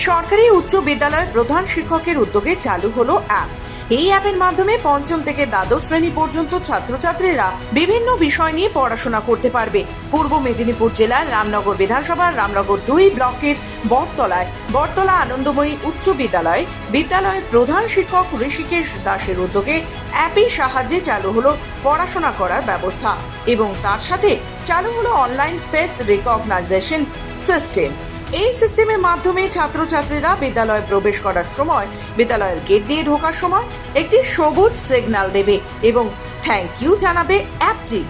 সরকারি উচ্চ বিদ্যালয়ের প্রধান শিক্ষকের উদ্যোগে চালু হলো অ্যাপ। এই অ্যাপের মাধ্যমে পঞ্চম থেকে দ্বাদশ শ্রেণী পর্যন্ত ছাত্রছাত্রীরা বিভিন্ন বিষয় নিয়ে পড়াশোনা করতে পারবে। পূর্ব মেদিনীপুর জেলার রামনগর বিধানসভার রামনগর 2 ব্লকের বটতলা আনন্দময়ী উচ্চ বিদ্যালয়ের প্রধান শিক্ষক ঋষিকেশ দাসের উদ্যোগে অ্যাপের সাহায্যে চালু হলো পড়াশোনা করার ব্যবস্থা এবং তার সাথে চালু হলো অনলাইন ফেস রিকগনাইজেশন সিস্টেম। এই সিস্টেমের মাধ্যমে ছাত্রছাত্রীরা বিদ্যালয়ে প্রবেশ করার সময় বিদ্যালয়ের গেট দিয়ে ঢোকার সময় একটি সবুজ সিগন্যাল দেবে এবং থ্যাংক ইউ জানাবে অ্যাপটি।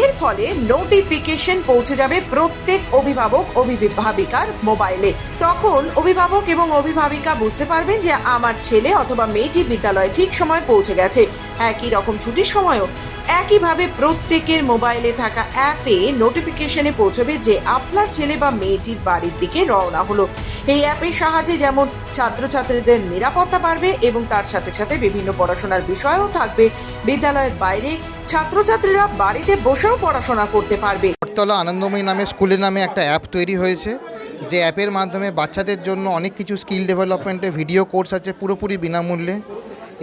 এর ফলে নোটিফিকেশন পৌঁছে যাবে প্রত্যেক অভিভাবক অভিভাবিকার মোবাইলে। তখন অভিভাবক এবং অভিভাবিকা বুঝতে পারবেন যে আমার ছেলে অথবা মেয়েটি বিদ্যালয়ে ঠিক সময় পৌঁছে গেছে। একই রকম ছুটির সময়ও একইভাবে প্রত্যেকের মোবাইলে থাকা অ্যাপে নোটিফিকেশনে পৌঁছবে যে আপনার ছেলে বা মেয়েটির বাড়ির দিকে রওনা হলো। এই অ্যাপের সাহায্যে যেমন ছাত্রছাত্রীদের নিরাপত্তা বাড়বে এবং তার সাথে সাথে বিভিন্ন পড়াশোনার বিষয়ও থাকবে। বিদ্যালয়ের বাইরে ছাত্রছাত্রীরা বাড়িতে বসেও পড়াশোনা করতে পারবে। বটতলা আনন্দময়ী নামে স্কুলের নামে একটা অ্যাপ তৈরি হয়েছে, যে অ্যাপের মাধ্যমে বাচ্চাদের জন্য অনেক কিছু স্কিল ডেভেলপমেন্টের ভিডিও কোর্স আছে পুরোপুরি বিনামূল্যে,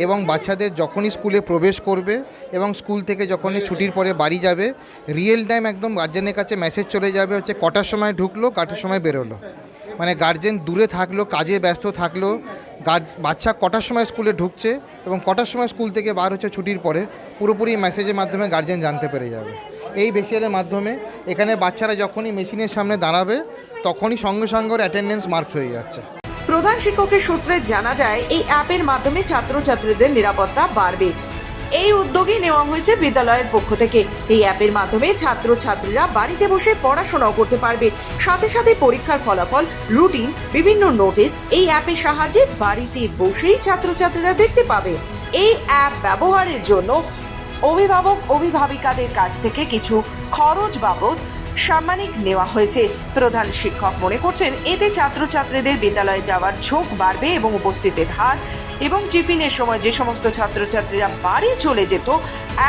এবং বাচ্চাদের যখনই স্কুলে প্রবেশ করবে এবং স্কুল থেকে যখনই ছুটির পরে বাড়ি যাবে রিয়েল টাইম একদম গার্জেনের কাছে মেসেজ চলে যাবে হচ্ছে কটার সময় ঢুকলো, কটার সময় বেরোলো। মানে গার্জেন দূরে থাকলো, কাজে ব্যস্ত থাকলো, বাচ্চা কটার সময় স্কুলে ঢুকছে এবং কটার সময় স্কুল থেকে বার হচ্ছে ছুটির পরে পুরোপুরি মেসেজের মাধ্যমে গার্জেন জানতে পেরে যাবে। এই বেসিয়ালের মাধ্যমে এখানে বাচ্চারা যখনই মেশিনের সামনে দাঁড়াবে তখনই সঙ্গে সঙ্গে অ্যাটেন্ডেন্স মার্ক হয়ে যাচ্ছে। প্রধান শিক্ষকের সূত্রে জানা যায় এই অ্যাপের মাধ্যমে ছাত্রছাত্রীদের নিরাপত্তা বাড়বে। এই উদ্যোগই নেওয়া হয়েছে বিদ্যালয়ের পক্ষ থেকে। এই অ্যাপের মাধ্যমে ছাত্রছাত্রীরা বাড়িতে বসে পড়াশোনাও করতে পারবে। সাথে সাথে পরীক্ষার ফলাফল, রুটিন, বিভিন্ন নোটিশ এই অ্যাপের সাহায্যে বাড়িতে বসেই ছাত্রছাত্রীরা দেখতে পাবে। এই অ্যাপ ব্যবহারের জন্য অভিভাবক অভিভাবিকাদের কাছ থেকে কিছু খরচ বাবদ সাম্মানিক নেওয়া হয়েছে। প্রধান শিক্ষক মনে করছেন এতে ছাত্রছাত্রীদের বিদ্যালয়ে যাওয়ার ঝোঁক বাড়বে এবং উপস্থিতের হার এবং টিফিনের সময় যে সমস্ত ছাত্রছাত্রীরা বাড়ি চলে যেত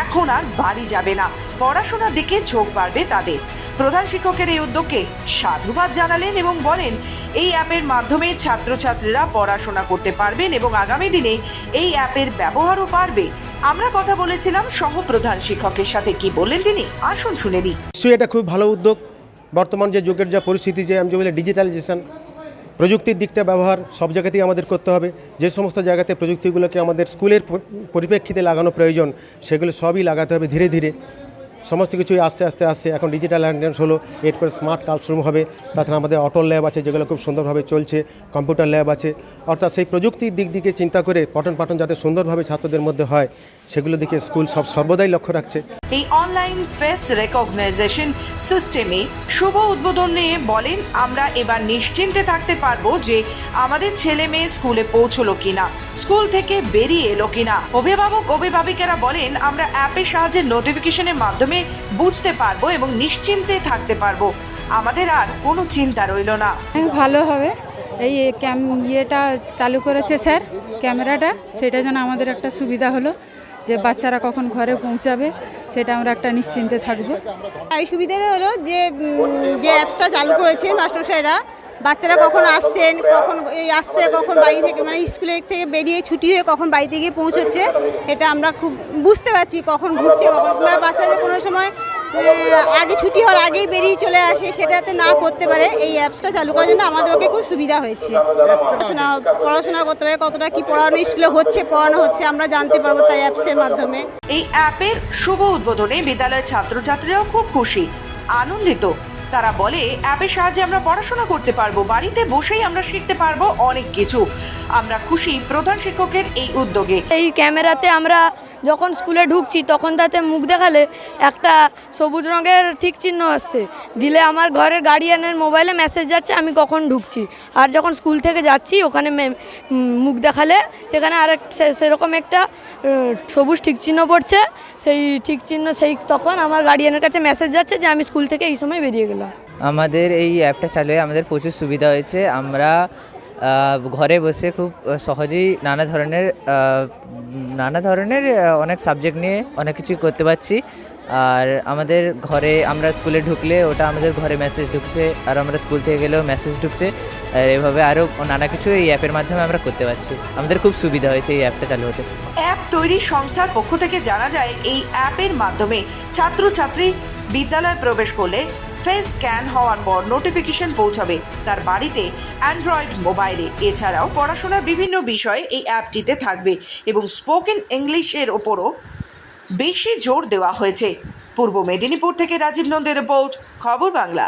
এখন আর বাড়ি যাবে না, পড়াশোনার দিকে ঝোঁক বাড়বে তাদের। প্রধান শিক্ষকের এই উদ্যোগকে সাধুবাদ জানালেন এবং বলেন এই অ্যাপের মাধ্যমে ছাত্রছাত্রীরা পড়াশোনা করতে পারবেন এবং আগামী দিনে এই অ্যাপের ব্যবহারও বাড়বে। আমরা কথা বলেছিলাম সহ প্রধান শিক্ষকের সাথে, কি বললেন তিনি আসুন শুনে নিই। নিশ্চয়ই এটা খুব ভালো উদ্যোগ। বর্তমান যে যুগের যা পরিস্থিতি, যে আমি যে বলি ডিজিটালাইজেশন, প্রযুক্তির দিকটা ব্যবহার সব জায়গাতেই আমাদের করতে হবে। যে সমস্ত জায়গাতে প্রযুক্তিগুলোকে আমাদের স্কুলের পরিপ্রেক্ষিতে লাগানো প্রয়োজন সেগুলো সবই লাগাতে হবে ধীরে ধীরে। সমস্ত কিছুই আস্তে আস্তে আসছে। এখন ডিজিটাল অ্যাটেন্ডেন্স হলো, এরপরে স্মার্ট ক্লাসরুম হবে, তাছাড়া আমাদের অটো ল্যাব আছে যেগুলো খুব সুন্দরভাবে চলছে, কম্পিউটার ল্যাব আছে। অর্থাৎ সেই প্রযুক্তির দিক দিকে চিন্তা করে পঠন পাঠন যাতে সুন্দরভাবে ছাত্রদের মধ্যে হয় সেগুলো দিকে স্কুল সর্বদাই লক্ষ্য রাখছে। এই অনলাইন ফেস রেকগনাইজেশন সিস্টেমে শুভ উদ্বোধন নিয়ে বলেন আমরা এবার নিশ্চিন্তে থাকতে পারবো যে আমাদের ছেলে মেয়ে স্কুলে পৌঁছলো কিনা, স্কুল থেকে বেরিয়ে এলো কিনা। অভিভাবক অভিভাবিকারা বলেন আমরা অ্যাপের সাহায্যে নোটিফিকেশনের মাধ্যমে বুঝতে পারবো এবং নিশ্চিন্তে থাকতে পারবো, আমাদের আর কোনো চিন্তা রইল না। ভালো হবে। এই ইয়েটা চালু করেছে স্যার, ক্যামেরাটা, সেটা যেন আমাদের একটা সুবিধা হলো যে বাচ্চারা কখন ঘরে পৌঁছাবে সেটা আমরা একটা নিশ্চিন্তে থাকবো। এই সুবিধাটা হলো যে অ্যাপসটা চালু করেছেন মাস্টারমশাইরা, বাচ্চারা কখন আসছেন, কখন আসছে, কখন বাড়ি থেকে মানে স্কুলের থেকে বেরিয়ে ছুটি হয়ে কখন বাড়িতে গিয়ে পৌঁছচ্ছে, এটা আমরা খুব বুঝতে পারছি কখন ঢুকছে, কখন বাচ্চাদের কোনো সময় আগে ছুটি হওয়ার আগেই বেরিয়ে চলে আসে, সেটাতে না করতে পারে। এই অ্যাপসটা চালু করার জন্য আমাদেরকে খুব সুবিধা হয়েছে। পড়াশোনা করতে পারে, কতটা কি পড়ানো স্কুলে পড়ানো হচ্ছে আমরা জানতে পারবো তাই অ্যাপসের মাধ্যমে। এই অ্যাপের শুভ উদ্বোধনে বিদ্যালয়ের ছাত্রছাত্রীরাও খুব খুশি, আনন্দিত। তারা বলে অ্যাপের সাহায্যে আমরা পড়াশোনা করতে পারবো, বাড়িতে বসেই আমরা শিখতে পারবো অনেক কিছু। আমরা খুশি প্রধান শিক্ষকের এই উদ্যোগে। এই ক্যামেরাতে আমরা যখন স্কুলে ঢুকছি তখন তাতে মুখ দেখালে একটা সবুজ রঙের ঠিক চিহ্ন আসছে, দিলে আমার ঘরের গার্ডিয়ানের মোবাইলে মেসেজ যাচ্ছে আমি কখন ঢুকছি। আর যখন স্কুল থেকে যাচ্ছি ওখানে মুখ দেখালে সেখানে সেরকম একটা সবুজ ঠিক চিহ্ন পড়ছে, সেই ঠিক চিহ্ন তখন আমার গার্ডিয়ানের কাছে মেসেজ যাচ্ছে যে আমি স্কুল থেকে এই সময় বেরিয়ে গেলাম। আমাদের এই অ্যাপটা চালু হয়ে আমাদের প্রচুর সুবিধা হয়েছে। আমরা ঘরে বসে খুব সহজেই নানা ধরনের অনেক সাবজেক্ট নিয়ে অনেক কিছু করতে পারছি। আর আমাদের ঘরে আমরা স্কুলে ঢুকলে ওটা আমাদের ঘরে মেসেজ ঢুকছে, আর আমরা স্কুল থেকে গেলেও মেসেজ ঢুকছে, আর এভাবে আরও নানা কিছু এই অ্যাপের মাধ্যমে আমরা করতে পারছি। আমাদের খুব সুবিধা হয়েছে এই অ্যাপটা চালু হতে। অ্যাপ তৈরি সংস্থার পক্ষ থেকে জানা যায়, এই অ্যাপের মাধ্যমে ছাত্রছাত্রী বিদ্যালয়ে প্রবেশ করলে ফেস স্ক্যান হওয়ার পর নোটিফিকেশন পৌঁছাবে তার বাড়িতে অ্যান্ড্রয়েড মোবাইলে। এছাড়াও পড়াশোনার বিভিন্ন বিষয় এই অ্যাপটিতে থাকবে এবং স্পোকেন ইংলিশের ওপরও বেশি জোর দেওয়া হয়েছে। পূর্ব মেদিনীপুর থেকে রাজীব নন্দের রিপোর্ট, খবর বাংলা।